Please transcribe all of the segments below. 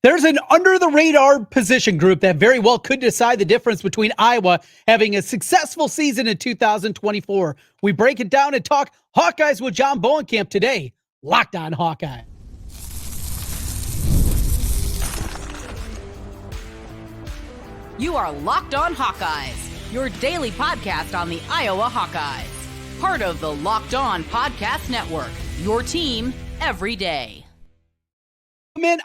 There's an under-the-radar position group that very well could decide the difference between Iowa having a successful season in 2024. We break it down and talk Hawkeyes with John Bohnenkamp today. Locked On Hawkeye. You are Locked On Hawkeyes, your daily podcast on the Iowa Hawkeyes. Part of the Locked On Podcast Network, your team every day.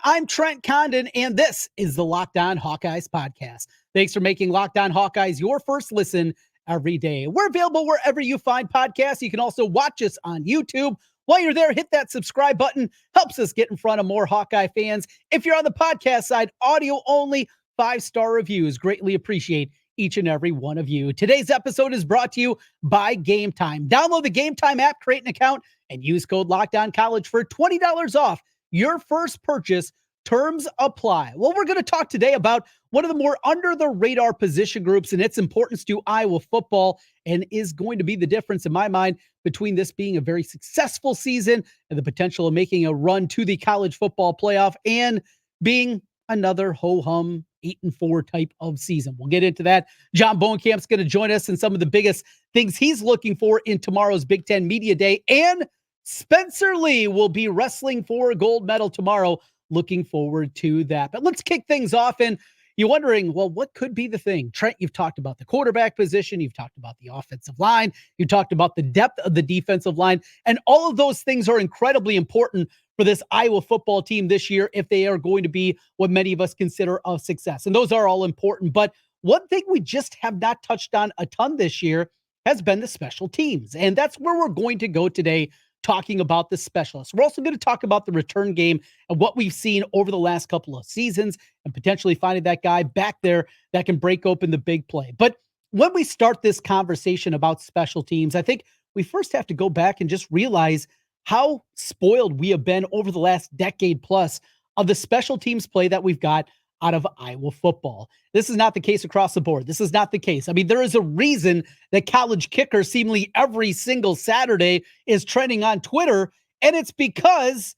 I'm Trent Condon, and this is the Locked On Hawkeyes Podcast. Thanks for making Locked On Hawkeyes your first listen every day. We're available wherever you find podcasts. You can also watch us on YouTube. While you're there, hit that subscribe button. Helps us get in front of more Hawkeye fans. If you're on the podcast side, audio only, 5-star reviews. Greatly appreciate each and every one of you. Today's episode is brought to you by Game Time. Download the Game Time app, create an account, and use code LOCKEDONCollege for $20 off your first purchase. Terms apply. Well, we're going to talk today about one of the more under-the-radar position groups and its importance to Iowa football, and is going to be the difference in my mind between this being a very successful season and the potential of making a run to the college football playoff and being another ho-hum 8-4 type of season. We'll get into that. John Bohnenkamp's going to join us in some of the biggest things he's looking for in tomorrow's Big Ten Media Day, and Spencer Lee will be wrestling for a gold medal tomorrow. Looking forward to that. But let's kick things off. And you're wondering, well, what could be the thing? Trent, you've talked about the quarterback position. You've talked about the offensive line. You talked about the depth of the defensive line. And all of those things are incredibly important for this Iowa football team this year if they are going to be what many of us consider a success. And those are all important. But one thing we just have not touched on a ton this year has been the special teams. And that's where we're going to go today, talking about the specialists. We're also going to talk about the return game and what we've seen over the last couple of seasons and potentially finding that guy back there that can break open the big play. But when we start this conversation about special teams, I think we first have to go back and just realize how spoiled we have been over the last decade plus of the special teams play that we've got out of Iowa football. This is not the case across the board. This is not the case. I mean, there is a reason that college kicker seemingly every single Saturday is trending on Twitter, and it's because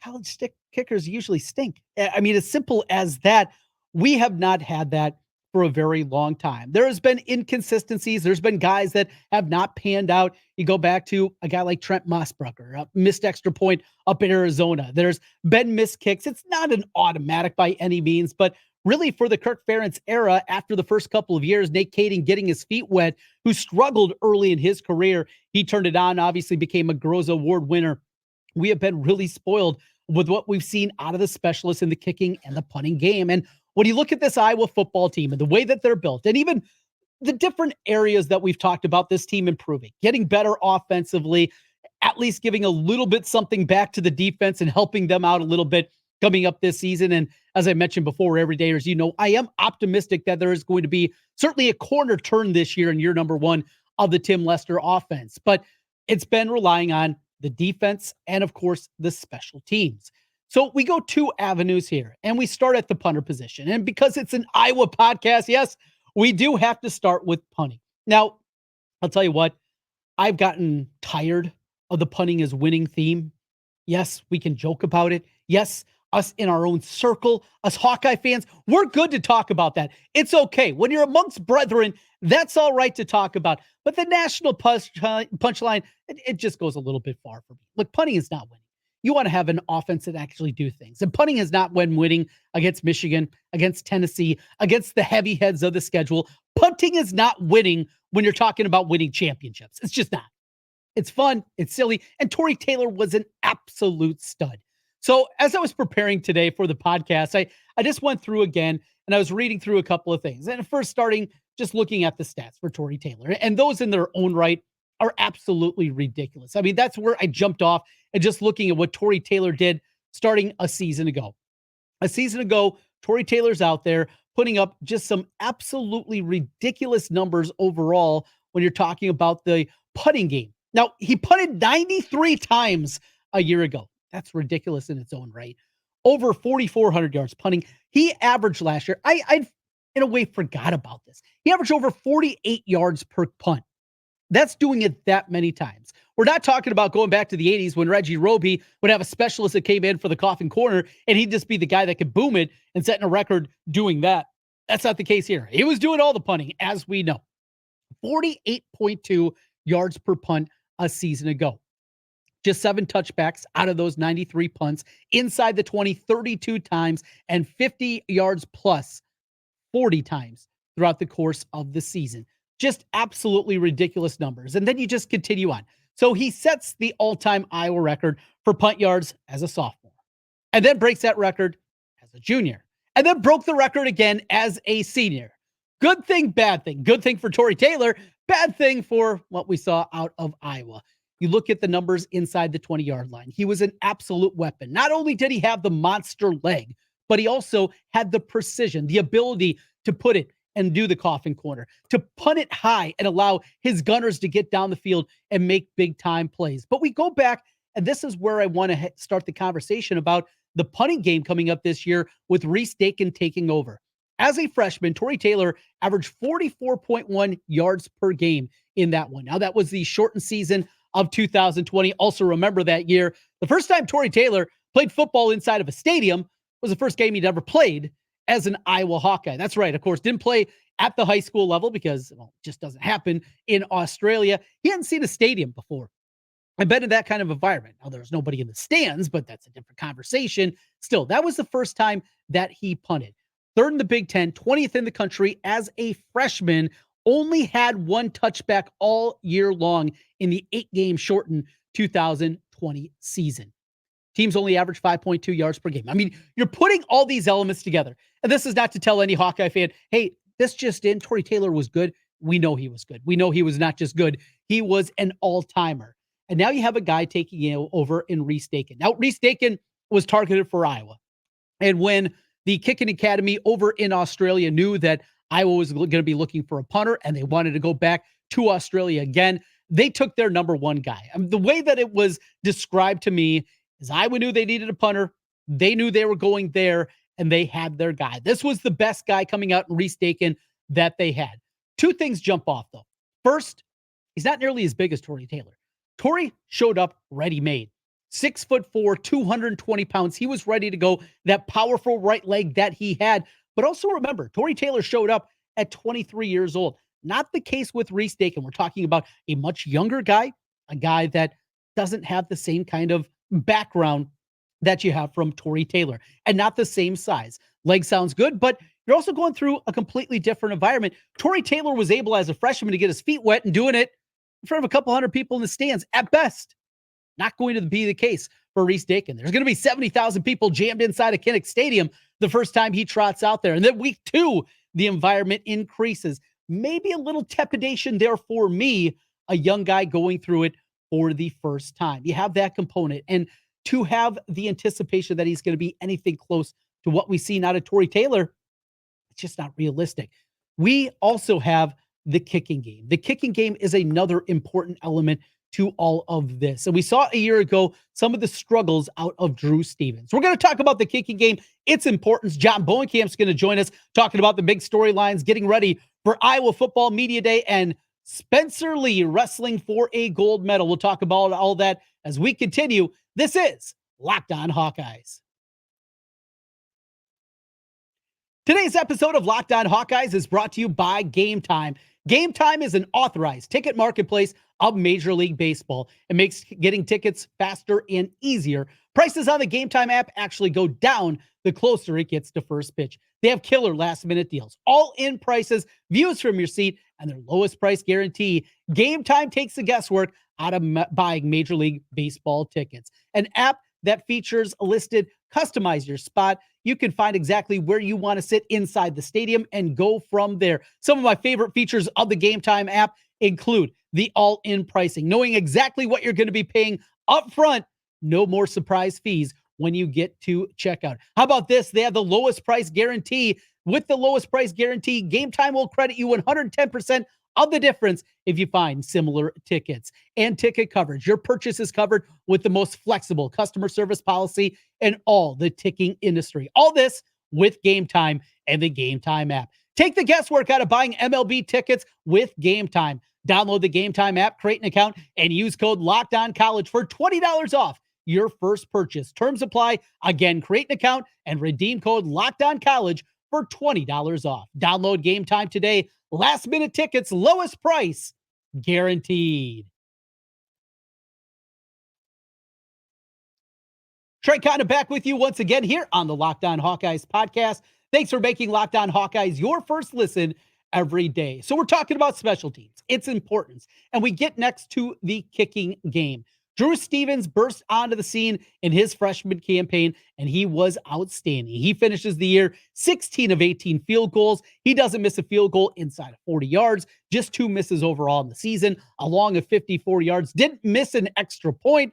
college kickers usually stink. I mean, as simple as that. We have not had that for a very long time. There has been inconsistencies. There's been guys that have not panned out. You go back to a guy like Trent Mossbrucker, a missed extra point up in Arizona. There's been missed kicks. It's not an automatic by any means, but really for the Kirk Ferentz era, after the first couple of years, Nate Kading getting his feet wet, who struggled early in his career, he turned it on, obviously became a Groza Award winner. We have been really spoiled with what we've seen out of the specialists in the kicking and the punting game. And when you look at this Iowa football team and the way that they're built, and even the different areas that we've talked about this team improving, getting better offensively, at least giving a little bit something back to the defense and helping them out a little bit coming up this season. And as I mentioned before, everydayers, you know, I am optimistic that there is going to be certainly a corner turn this year in year number one of the Tim Lester offense. But it's been relying on the defense and, of course, the special teams. So we go two avenues here, and we start at the punter position. And because it's an Iowa podcast, yes, we do have to start with punting. Now, I'll tell you what, I've gotten tired of the punting as winning theme. Yes, we can joke about it. Yes, us in our own circle, us Hawkeye fans, we're good to talk about that. It's okay. When you're amongst brethren, that's all right to talk about. But the national punchline, it just goes a little bit far for me. Look, punting is not winning. You want to have an offense that actually do things. And punting is not when winning against Michigan, against Tennessee, against the heavy heads of the schedule. Punting is not winning when you're talking about winning championships. It's just not. It's fun. It's silly. And Tory Taylor was an absolute stud. So as I was preparing today for the podcast, I just went through again and I was reading through a couple of things. And first starting just looking at the stats for Tory Taylor. And those in their own right are absolutely ridiculous. I mean, that's where I jumped off and just looking at what Tory Taylor did starting a season ago. A season ago, Tory Taylor's out there putting up just some absolutely ridiculous numbers overall when you're talking about the putting game. Now, he punted 93 times a year ago. That's ridiculous in its own right. Over 4,400 yards punting. He averaged last year, I in a way forgot about this. He averaged over 48 yards per punt. That's doing it that many times. We're not talking about going back to the 80s when Reggie Roby would have a specialist that came in for the coffin corner and he'd just be the guy that could boom it and setting a record doing that. That's not the case here. He was doing all the punting, as we know. 48.2 yards per punt a season ago. Just 7 touchbacks out of those 93 punts, inside the 20, 32 times, and 50 yards plus 40 times throughout the course of the season. Just absolutely ridiculous numbers. And then you just continue on. So he sets the all-time Iowa record for punt yards as a sophomore, and then breaks that record as a junior, and then broke the record again as a senior. Good thing, bad thing. Good thing for Tory Taylor, bad thing for what we saw out of Iowa. You look at the numbers inside the 20-yard line. He was an absolute weapon. Not only did he have the monster leg, but he also had the precision, the ability to put it and do the coffin corner, to punt it high and allow his gunners to get down the field and make big-time plays. But we go back, and this is where I want to start the conversation about the punting game coming up this year with Rhys Dakin taking over. As a freshman, Tory Taylor averaged 44.1 yards per game in that one. Now, that was the shortened season of 2020. Also remember that year, the first time Tory Taylor played football inside of a stadium was the first game he'd ever played as an Iowa Hawkeye. That's right. Of course, didn't play at the high school level because it just doesn't happen in Australia. He hadn't seen a stadium before. I've been in that kind of environment. Now, there's nobody in the stands, but that's a different conversation. Still, that was the first time that he punted. Third in the Big Ten, 20th in the country as a freshman, only had 1 touchback all year long in the 8-game shortened 2020 season. Teams only average 5.2 yards per game. I mean, you're putting all these elements together. And this is not to tell any Hawkeye fan, hey, this just in, Tory Taylor was good. We know he was good. We know he was not just good. He was an all-timer. And now you have a guy taking over in Rhys Dakin. Now, Rhys Dakin was targeted for Iowa. And when the Kicking Academy over in Australia knew that Iowa was going to be looking for a punter and they wanted to go back to Australia again, they took their number one guy. The way that it was described to me is Iowa knew they needed a punter. They knew they were going there, and they had their guy. This was the best guy coming out in Rhys Dakin that they had. 2 things jump off, though. First, he's not nearly as big as Tory Taylor. Tory showed up ready-made. 6'4", 220 pounds. He was ready to go. That powerful right leg that he had. But also remember, Tory Taylor showed up at 23 years old. Not the case with Rhys Dakin. We're talking about a much younger guy, a guy that doesn't have the same kind of background that you have from Tory Taylor, and not the same size. Leg sounds good, but you're also going through a completely different environment. Tory Taylor was able as a freshman to get his feet wet and doing it in front of a couple hundred people in the stands at best. Not going to be the case for Rhys Dakin. There's going to be 70,000 people jammed inside a Kinnick Stadium the first time he trots out there. And then week 2, the environment increases. Maybe a little trepidation there for me, a young guy going through it for the first time. You have that component. And to have the anticipation that he's going to be anything close to what we've seen out of Tory Taylor, it's just not realistic. We also have the kicking game. The kicking game is another important element to all of this. And we saw a year ago some of the struggles out of Drew Stevens. We're going to talk about the kicking game, its importance. John Bohnenkamp's going to join us talking about the big storylines, getting ready for Iowa Football Media Day, and Spencer Lee wrestling for a gold medal. We'll talk about all that as we continue. This is Locked On Hawkeyes. Today's episode of Locked On Hawkeyes is brought to you by Game Time. Game Time is an authorized ticket marketplace of Major League Baseball. It makes getting tickets faster and easier. Prices on the Game Time app actually go down the closer it gets to first pitch. They have killer last-minute deals, all-in prices, views from your seat, and their lowest price guarantee. Game Time takes the guesswork out of buying Major League Baseball tickets. An app that features listed, customize your spot. You can find exactly where you want to sit inside the stadium and go from there. Some of my favorite features of the Game Time app include the all-in pricing, knowing exactly what you're going to be paying up front. No more surprise fees when you get to checkout. How about this? They have the lowest price guarantee. With the lowest price guarantee, Game Time will credit you 110% of the difference if you find similar tickets. And ticket coverage. Your purchase is covered with the most flexible customer service policy in all the ticking industry. All this with Game Time and the Game Time app. Take the guesswork out of buying MLB tickets with Game Time. Download the Game Time app, create an account, and use code LOCKEDONCollege for $20 off your first purchase. Terms apply. Again, create an account and redeem code LOCKEDONCollege for $20 off. Download Game Time today. Last minute tickets, lowest price guaranteed. Trent Condon back with you once again here on the Locked On Hawkeyes podcast. Thanks for making Locked On Hawkeyes your first listen every day. So we're talking about special teams, its importance, and we get next to the kicking game. Drew Stevens burst onto the scene in his freshman campaign, and he was outstanding. He finishes the year 16 of 18 field goals. He doesn't miss a field goal inside of 40 yards, just 2 misses overall in the season, along of 54 yards. Didn't miss an extra point,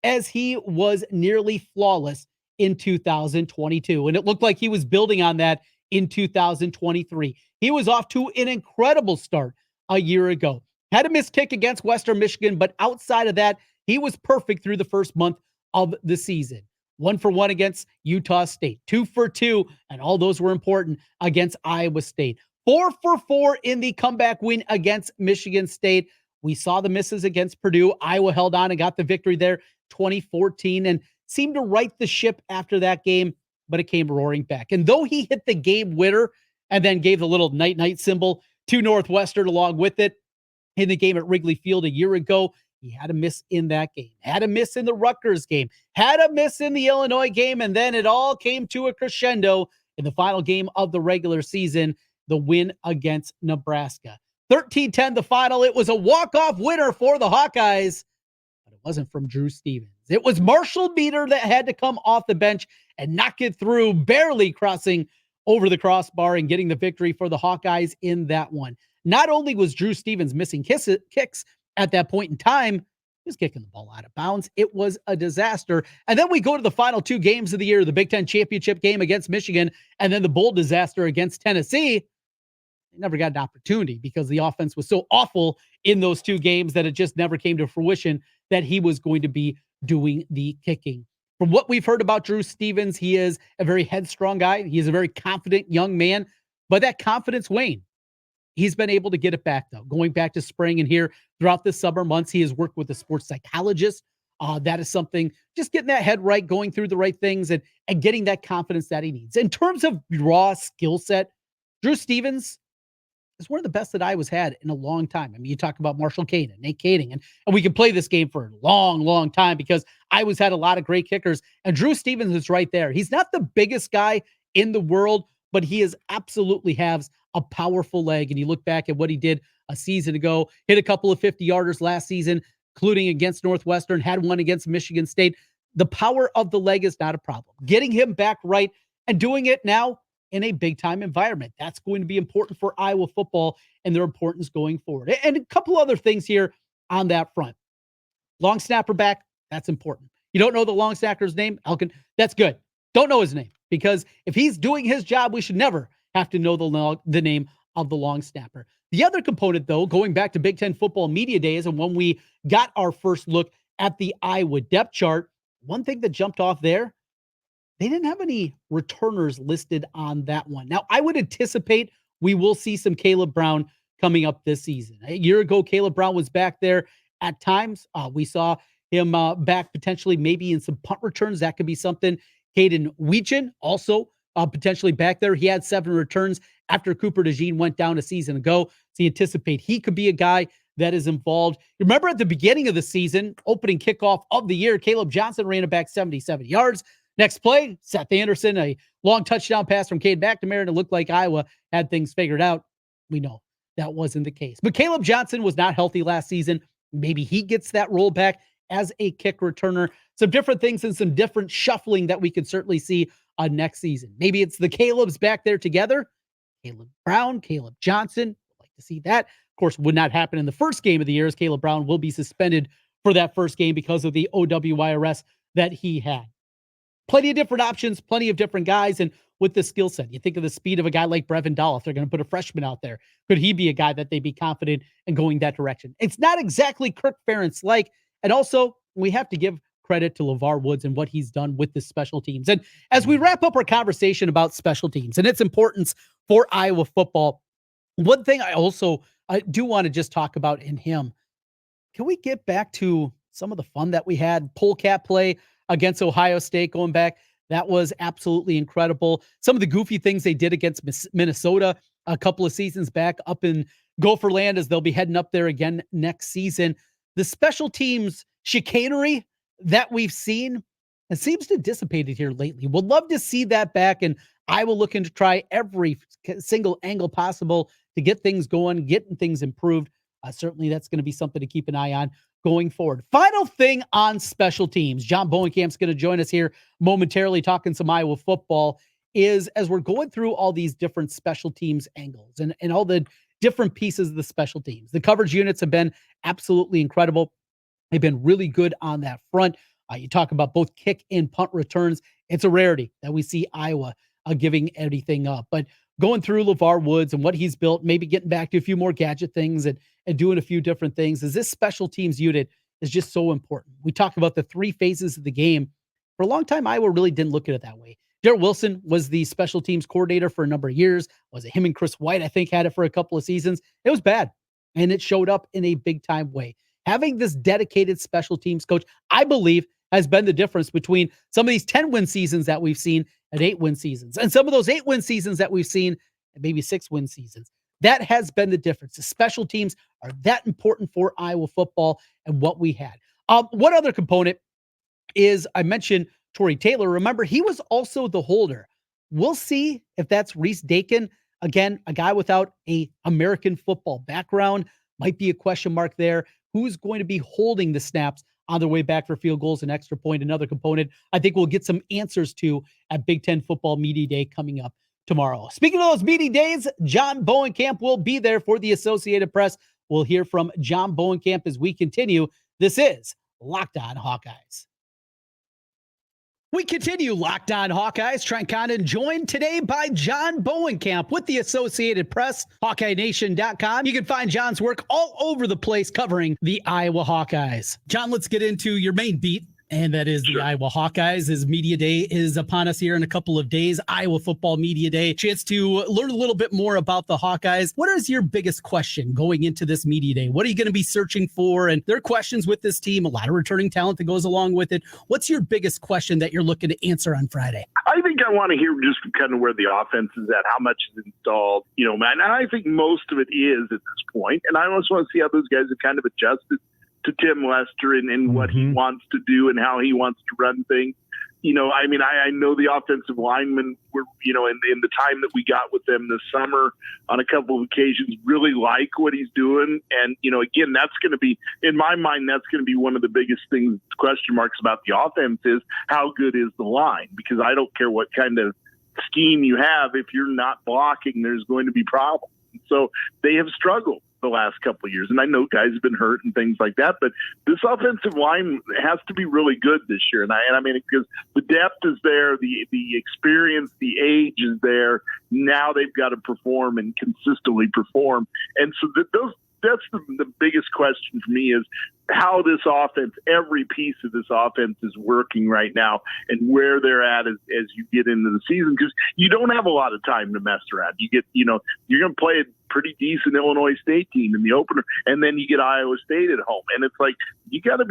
as he was nearly flawless in 2022. And it looked like he was building on that in 2023. He was off to an incredible start a year ago. Had a missed kick against Western Michigan, but outside of that, he was perfect through the first month of the season. 1 for 1 against Utah State, 2 for 2, and all those were important against Iowa State. 4 for 4 in the comeback win against Michigan State. We saw the misses against Purdue. Iowa held on and got the victory there, 2014, and seemed to right the ship after that game, but it came roaring back. And though he hit the game winner and then gave the little night-night symbol to Northwestern along with it in the game at Wrigley Field a year ago, he had a miss in that game, had a miss in the Rutgers game, had a miss in the Illinois game, and then it all came to a crescendo in the final game of the regular season, the win against Nebraska. 13-10 the final. It was a walk-off winner for the Hawkeyes, but it wasn't from Drew Stevens. It was Marshall Meter that had to come off the bench and knock it through, barely crossing over the crossbar and getting the victory for the Hawkeyes in that one. Not only was Drew Stevens missing kicks at that point in time, he was kicking the ball out of bounds. It was a disaster. And then we go to the final 2 games of the year, the Big Ten championship game against Michigan, and then the bowl disaster against Tennessee. They never got an opportunity because the offense was so awful in those 2 games that it just never came to fruition that he was going to be doing the kicking. From what we've heard about Drew Stevens, he is a very headstrong guy. He is a very confident young man, but that confidence waned. He's been able to get it back, though. Going back to spring and here throughout the summer months, he has worked with a sports psychologist. That is something, just getting that head right, going through the right things, and getting that confidence that he needs. In terms of raw skill set, Drew Stevens is one of the best that Iowa's had in a long time. I mean, you talk about Marshall Kane and Nate Kading, and we can play this game for a long, long time because Iowa's had a lot of great kickers, and Drew Stevens is right there. He's not the biggest guy in the world, but he is absolutely has a powerful leg. And you look back at what he did a season ago, hit a couple of 50-yarders last season, including against Northwestern, had one against Michigan State. The power of the leg is not a problem. Getting him back right and doing it now in a big-time environment, that's going to be important for Iowa football and their importance going forward. And a couple other things here on that front. Long snapper back, that's important. You don't know the long snapper's name, Elkin, that's good. Don't know his name, because if he's doing his job, we should never have to know the name of the long snapper. The other component, though, going back to Big Ten football media days and when we got our first look at the Iowa depth chart, one thing that jumped off there, they didn't have any returners listed on that one. Now, I would anticipate we will see some Caleb Brown coming up this season. A year ago, Caleb Brown was back there at times. We saw him back potentially maybe in some punt returns. That could be something. Caden Weechin also potentially back there. He had 7 returns after Cooper DeJean went down a season ago. So you anticipate he could be a guy that is involved. You remember at the beginning of the season, opening kickoff of the year, Caleb Johnson ran it back 77 yards. Next play, Seth Anderson, a long touchdown pass from Cade McNamara, and it looked like Iowa had things figured out. We know that wasn't the case. But Caleb Johnson was not healthy last season. Maybe he gets that role back as a kick returner. Some different things and some different shuffling that we could certainly see next season. Maybe it's the Calebs back there together. Caleb Brown, Caleb Johnson. I'd like to see that. Of course, would not happen in the first game of the year, as Caleb Brown will be suspended for that first game because of the OWI arrest that he had. Plenty of different options, plenty of different guys, and with the skill set. You think of the speed of a guy like Brevin Dahl. If they're going to put a freshman out there, could he be a guy that they'd be confident in going that direction? It's not exactly Kirk Ferentz-like, and also we have to give credit to Levar Woods and what he's done with the special teams. And as we wrap up our conversation about special teams and its importance for Iowa football, one thing I also I do want to just talk about in him. Can we get back to some of the fun that we had? Polecat play against Ohio State going back. That was absolutely incredible. Some of the goofy things they did against Minnesota a couple of seasons back up in Gopherland as they'll be heading up there again next season. The special teams chicanery that we've seen, it seems to have dissipated here lately. Would love to see that back, and I will look to try every single angle possible to get things going, getting things improved. Certainly that's going to be something to keep an eye on going forward. Final thing on special teams. John Bohnenkamp's going to join us here momentarily talking some Iowa football, is as we're going through all these different special teams angles and all the different pieces of the special teams. The coverage units have been absolutely incredible. They've been really good on that front. You talk about both kick and punt returns. It's a rarity that we see Iowa giving everything up. But going through Levar Woods and what he's built, maybe getting back to a few more gadget things and doing a few different things, is this special teams unit is just so important. We talked about the three phases of the game. For a long time, Iowa really didn't look at it that way. Garrett Wilson was the special teams coordinator for a number of years. Was it him and Chris White, I think, had it for a couple of seasons? It was bad, and it showed up in a big-time way. Having this dedicated special teams coach, I believe, has been the difference between some of these 10-win seasons that we've seen and 8-win seasons, and some of those 8-win seasons that we've seen and maybe 6-win seasons. That has been the difference. The special teams are that important for Iowa football and what we had. One other component is, I mentioned Tory Taylor. Remember, he was also the holder. We'll see if that's Rhys Dakin. Again, a guy without a American football background. Might be a question mark there. Who's going to be holding the snaps on their way back for field goals and extra point? Another component I think we'll get some answers to at Big Ten Football Media Day coming up tomorrow. Speaking of those media days, John Bohnenkamp will be there for the Associated Press. We'll hear from John Bohnenkamp as we continue. This is Locked On Hawkeyes. We continue Locked On Hawkeyes. Trent Condon joined today by John Bohnenkamp with the Associated Press, HawkeyeNation.com. You can find John's work all over the place covering the Iowa Hawkeyes. John, let's get into your main beat, and that is the Iowa Hawkeyes. As Media Day is upon us here in a couple of days, Iowa Football Media Day. Chance to learn a little bit more about the Hawkeyes. What is your biggest question going into this Media Day? What are you going to be searching for? And there are questions with this team, a lot of returning talent that goes along with it. What's your biggest question that you're looking to answer on Friday? I think I want to hear just kind of where the offense is at, how much is installed, man. And I think most of it is at this point. And I also want to see how those guys have kind of adjusted to Tim Lester and what he wants to do and how he wants to run things. I know the offensive linemen were, in the time that we got with them this summer on a couple of occasions, really like what he's doing. And, again, that's going to be, in my mind, that's going to be one of the biggest things, question marks about the offense is how good is the line? Because I don't care what kind of scheme you have. If you're not blocking, there's going to be problems. So they have struggled the last couple of years. And I know guys have been hurt and things like that, but this offensive line has to be really good this year. And I mean, because the depth is there, the experience, the age is there. Now they've got to perform and consistently perform. And so that's the biggest question for me is how this offense, every piece of this offense is working right now and where they're at as you get into the season, because you don't have a lot of time to mess around. You get, you're going to play a pretty decent Illinois State team in the opener, and then you get Iowa State at home. And it's like, you got to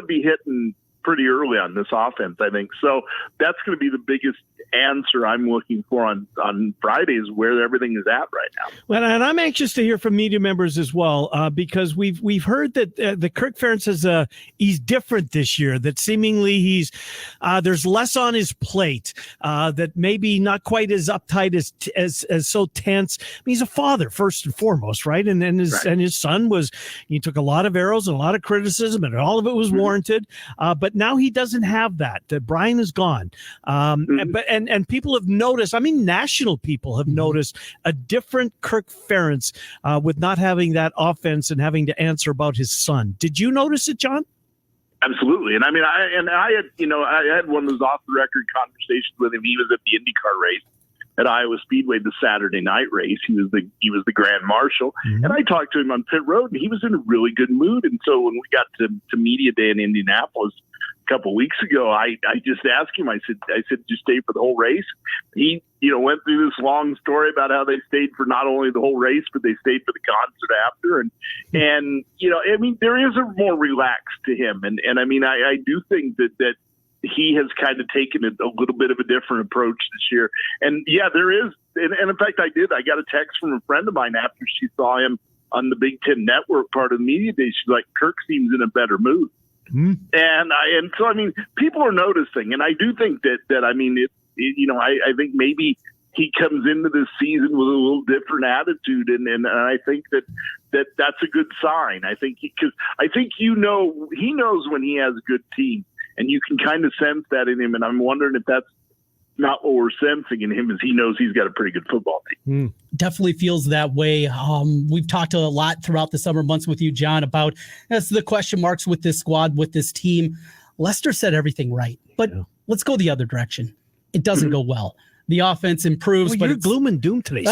be hitting pretty early on this offense, I think. So that's going to be the biggest answer I'm looking for on Friday is where everything is at right now. Well, and I'm anxious to hear from media members as well, because we've heard that the Kirk Ferentz says he's different this year, that seemingly there's less on his plate, that maybe not quite as uptight as so tense. I mean, he's a father first and foremost, right? And his son he took a lot of arrows and a lot of criticism, and all of it was warranted. But now he doesn't have that. Brian is gone. And people have noticed, national people have noticed a different Kirk Ferentz with not having that offense and having to answer about his son. Did you notice it, John? Absolutely. And I had one of those off the record conversations with him. He was at the IndyCar race at Iowa Speedway, the Saturday night race. He was the grand marshal. And I talked to him on pit road, and he was in a really good mood. And so when we got to media day in Indianapolis couple of weeks ago, I just asked him, I said, did you stay for the whole race? He, went through this long story about how they stayed for not only the whole race, but they stayed for the concert after. And there is a more relaxed to him. And I mean, I do think that he has kind of taken a little bit of a different approach this year. And yeah, there is. And in fact, I got a text from a friend of mine after she saw him on the Big Ten Network part of the media day. She's like, Kirk seems in a better mood. And so, I mean, people are noticing. And I do think that I mean, I think maybe he comes into this season with a little different attitude. And I think that's a good sign. I think he knows when he has a good team, and you can kind of sense that in him. And I'm wondering if that's not what we're sensing in him, is he knows he's got a pretty good football team. Definitely feels that way. We've talked a lot throughout the summer months with you, John, about that's the question marks with this squad, with this team. Lester said everything right, but let's go the other direction. It doesn't go well. The offense improves, but you're gloom and doom today.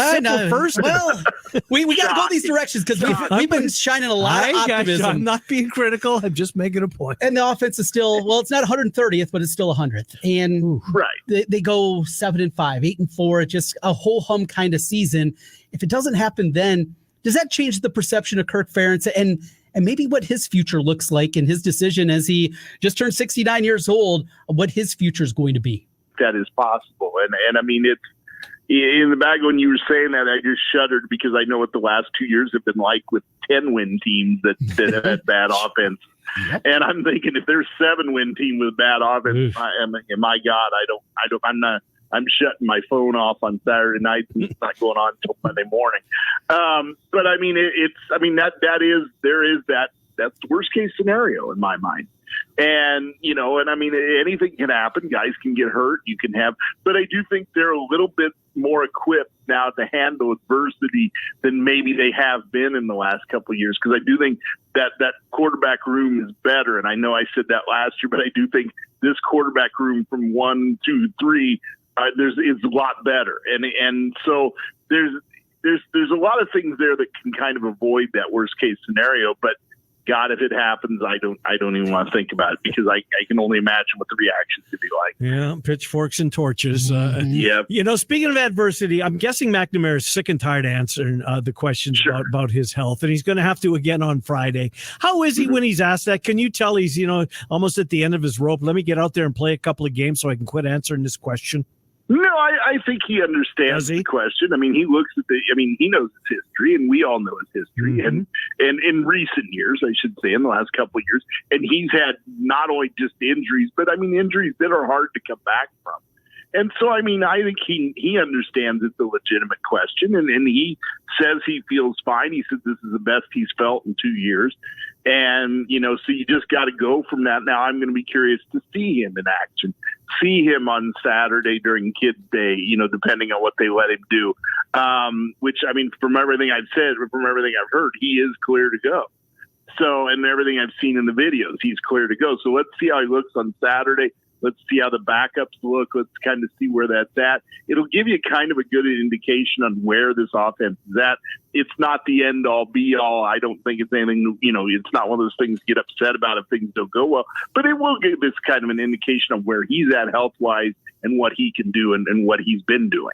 First. Well, we got to go these directions because we've been shining a lot of optimism. I'm not being critical. I'm just making a point. And the offense is still, well, it's not 130th, but it's still 100th. And they go 7-5, 8-4. It's just a whole hum kind of season. If it doesn't happen, then does that change the perception of Kirk Ferentz and maybe what his future looks like and his decision as he just turned 69 years old, what his future is going to be? That is possible. And I mean, it's in the bag when you were saying that, I just shuddered because I know what the last 2 years have been like with 10-win teams that have had bad offense. Yep. And I'm thinking if there's 7-win team with bad offense, my God, I'm shutting my phone off on Saturday night and it's not going on until Monday morning. But I mean, that's the worst case scenario in my mind. And, and I mean, anything can happen. Guys can get hurt. But I do think they're a little bit more equipped now to handle adversity than maybe they have been in the last couple of years. Because I do think that quarterback room is better. And I know I said that last year, but I do think this quarterback room from 1, 2, 3, is a lot better. And so there's a lot of things there that can kind of avoid that worst case scenario. But God, if it happens, I don't even want to think about it because I can only imagine what the reactions could be like. Yeah, pitchforks and torches. Yeah. Speaking of adversity, I'm guessing McNamara is sick and tired of answering the questions about his health, and he's going to have to again on Friday. How is he when he's asked that? Can you tell he's almost at the end of his rope? Let me get out there and play a couple of games so I can quit answering this question. No, I think he understands the question. I mean, he looks at he knows his history, and we all know his history. Mm-hmm. And in recent years, I should say, in the last couple of years, and he's had not only just injuries, but I mean, injuries that are hard to come back from. And so, I mean, I think he understands it's a legitimate question, and he says he feels fine. He says this is the best he's felt in 2 years. And, so you just got to go from that. Now, I'm going to be curious to see him in action, see him on Saturday during Kids Day, depending on what they let him do. Which, I mean, from everything I've said, from everything I've heard, he is clear to go. So, and everything I've seen in the videos, he's clear to go. So let's see how he looks on Saturday. Let's see how the backups look. Let's kind of see where that's at. It'll give you kind of a good indication on where this offense is at. It's not the end all be all. I don't think it's anything, it's not one of those things to get upset about if things don't go well, but it will give this kind of an indication of where he's at health wise and what he can do and what he's been doing.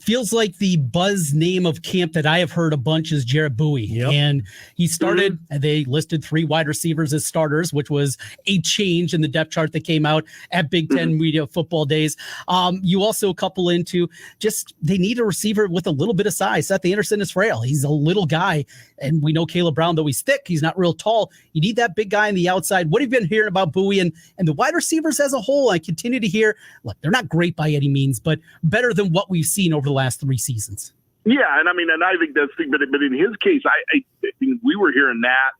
Feels like the buzz name of camp that I have heard a bunch is Jarrett Bowie. Yep. And he started, they listed 3 wide receivers as starters, which was a change in the depth chart that came out at Big Ten Media Football Days. You also couple into they need a receiver with a little bit of size. Seth Anderson is frail. He's a little guy. And we know Caleb Brown, though he's thick, he's not real tall. You need that big guy on the outside. What have you been hearing about Bowie and the wide receivers as a whole? I continue to hear, look, they're not great by any means, but better than what we've seen over the last 3 seasons. Yeah, and I think that's the thing. But in his case, I think we were hearing that.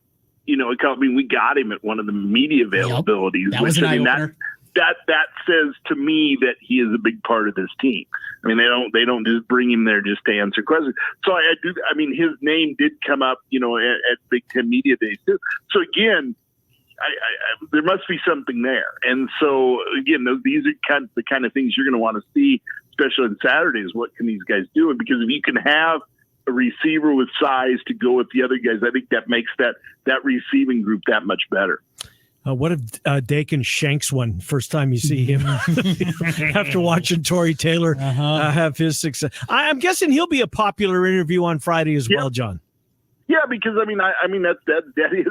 We got him at one of the media availabilities. That was an eye-opener. That says to me that he is a big part of this team. I mean, they don't just bring him there just to answer questions. So I do. I mean, his name did come up, at Big Ten Media Days too. So again, there must be something there. And so again, these are the kind of things you're going to want to see, especially on Saturdays. What can these guys do? And because if you can have a receiver with size to go with the other guys, I think that makes that receiving group that much better. What if Dakin shanks one first time you see him after watching Tory Taylor have his success? I'm guessing he'll be a popular interview on Friday as well, John. Yeah, because I mean that is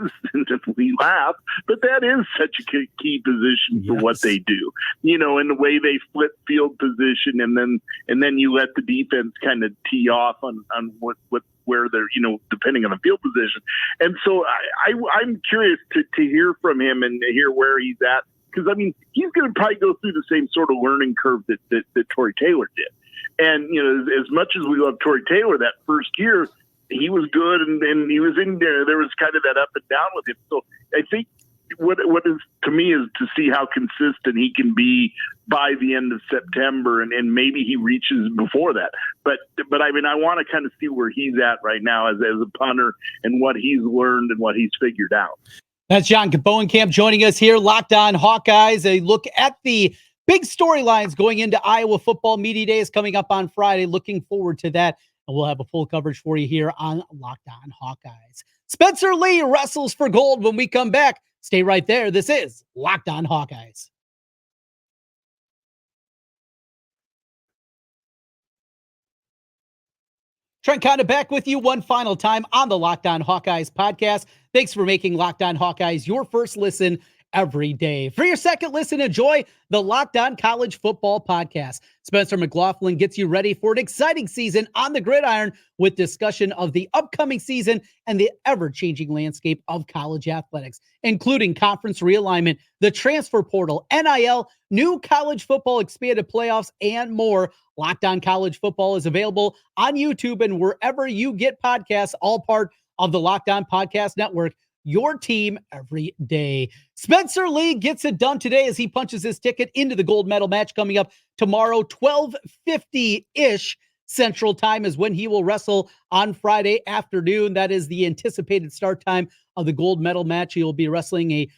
we laugh, but that is such a key position for what they do. You know, in the way they flip field position, and then you let the defense kind of tee off on where they're, you know, depending on the field position. And so I'm curious to hear from him and hear where he's at, because I mean he's going to probably go through the same sort of learning curve that Tory Taylor did. And you know, as much as we love Tory Taylor, that first year, he was good, and he was in there. There was kind of that up and down with him. So I think what is to me is to see how consistent he can be by the end of September, and maybe he reaches before that. But I mean, I want to kind of see where he's at right now as a punter and what he's learned and what he's figured out. That's John Bohnenkamp joining us here, Locked On Hawkeyes. A look at the big storylines going into Iowa Football Media Days coming up on Friday. Looking forward to that. And we'll have a full coverage for you here on Locked On Hawkeyes. Spencer Lee wrestles for gold when we come back. Stay right there. This is Locked On Hawkeyes. Trent Condon back with you one final time on the Locked On Hawkeyes podcast. Thanks for making Locked On Hawkeyes your first listen every day. For your second listen, enjoy the Locked On College Football Podcast. Spencer McLaughlin gets you ready for an exciting season on the gridiron with discussion of the upcoming season and the ever-changing landscape of college athletics, including conference realignment, the transfer portal, NIL, new college football expanded playoffs, and more. Locked On College Football is available on YouTube and wherever you get podcasts, all part of the Locked On Podcast Network. Your team every day. Spencer Lee gets it done today as he punches his ticket into the gold medal match coming up tomorrow, 12:50-ish Central Time is when he will wrestle on Friday afternoon. That is the anticipated start time of the gold medal match. He will be wrestling a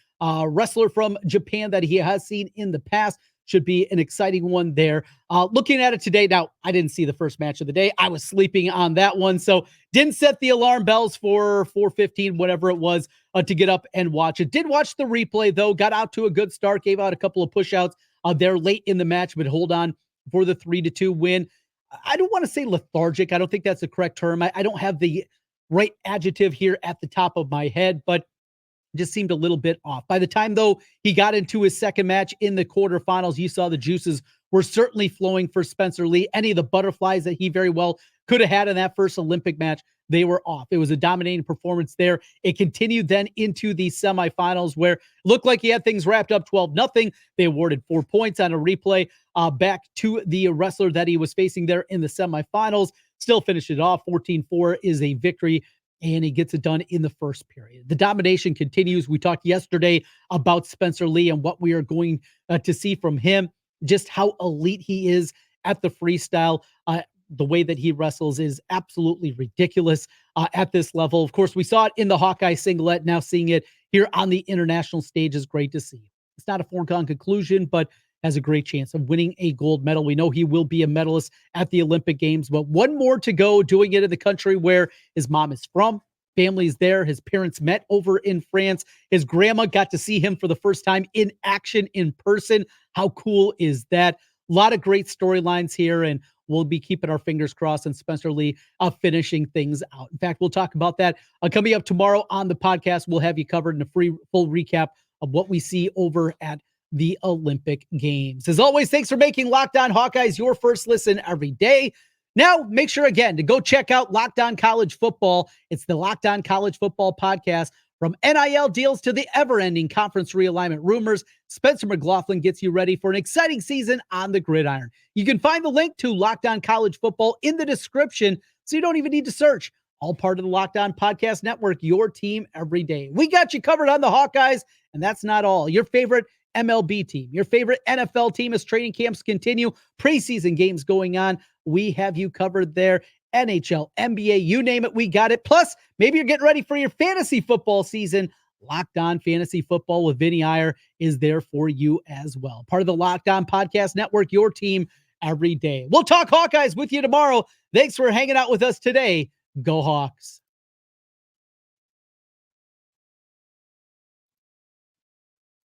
wrestler from Japan that he has seen in the past. Should be an exciting one there. Looking at it today, now, I didn't see the first match of the day. I was sleeping on that one, so didn't set the alarm bells for 4:15, whatever it was, to get up and watch it. Did watch the replay, though. Got out to a good start. Gave out a couple of push-outs there late in the match, but hold on for the 3-2 win. I don't want to say lethargic. I don't think that's the correct term. I don't have the right adjective here at the top of my head, but just seemed a little bit off. By the time, though, he got into his second match in the quarterfinals, you saw the juices were certainly flowing for Spencer Lee. Any of the butterflies that he very well could have had in that first Olympic match, they were off. It was a dominating performance there. It continued then into the semifinals where it looked like he had things wrapped up 12-0. They awarded 4 points on a replay back to the wrestler that he was facing there in the semifinals. Still finished it off. 14-4 is a victory, and he gets it done in the first period. The domination continues. We talked yesterday about Spencer Lee and what we are going to see from him, just how elite he is at the freestyle. The way that he wrestles is absolutely ridiculous at this level. Of course, we saw it in the Hawkeye singlet. Now seeing it here on the international stage is great to see. It's not a foregone conclusion, but has a great chance of winning a gold medal. We know he will be a medalist at the Olympic Games, but one more to go, doing it in the country where his mom is from. Family's there. His parents met over in France. His grandma got to see him for the first time in action in person. How cool is that? A lot of great storylines here, and we'll be keeping our fingers crossed and Spencer Lee finishing things out. In fact, we'll talk about that coming up tomorrow on the podcast. We'll have you covered in a full recap of what we see over at the Olympic Games. As always, thanks for making Locked On Hawkeyes your first listen every day. Now, make sure again to go check out Locked On College Football. It's the Locked On College Football podcast. From NIL deals to the ever-ending conference realignment rumors, Spencer McLaughlin gets you ready for an exciting season on the gridiron. You can find the link to Locked On College Football in the description, so you don't even need to search. All part of the Locked On Podcast Network, your team every day. We got you covered on the Hawkeyes, and that's not all. Your favorite MLB team, your favorite NFL team as training camps continue, preseason games going on. We have you covered there. NHL, NBA, you name it, we got it. Plus, maybe you're getting ready for your fantasy football season. Locked On Fantasy Football with Vinny Iyer is there for you as well. Part of the Locked On Podcast Network, your team every day. We'll talk Hawkeyes with you tomorrow. Thanks for hanging out with us today. Go Hawks.